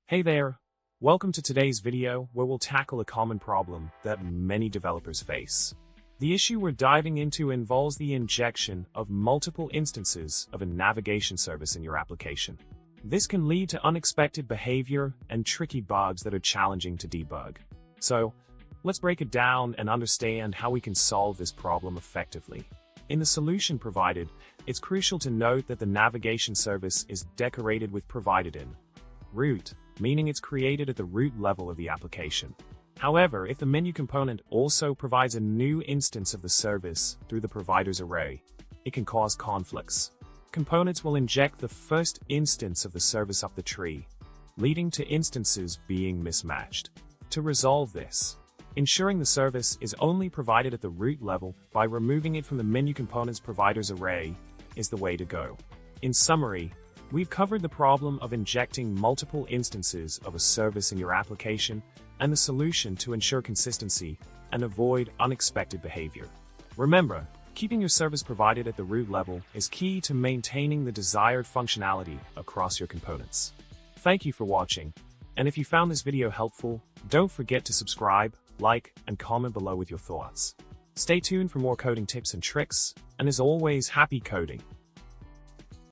Hey there! Welcome to today's video where we'll tackle a common problem that many developers face. The issue we're diving into involves the injection of multiple instances of a navigation service in your application. This can lead to unexpected behavior and tricky bugs that are challenging to debug. So, let's break it down and understand how we can solve this problem effectively. In the solution provided, it's crucial to note that the navigation service is decorated with providedIn root, meaning it's created at the root level of the application. However, if the menu component also provides a new instance of the service through the provider's array, it can cause conflicts. Components will inject the first instance of the service up the tree, leading to instances being mismatched. To resolve this, ensuring the service is only provided at the root level by removing it from the menu component's provider's array is the way to go. In summary, we've covered the problem of injecting multiple instances of a service in your application and the solution to ensure consistency and avoid unexpected behavior. Remember, keeping your service provided at the root level is key to maintaining the desired functionality across your components. Thank you for watching, and if you found this video helpful, don't forget to subscribe, like, and comment below with your thoughts. Stay tuned for more coding tips and tricks, and as always, happy coding!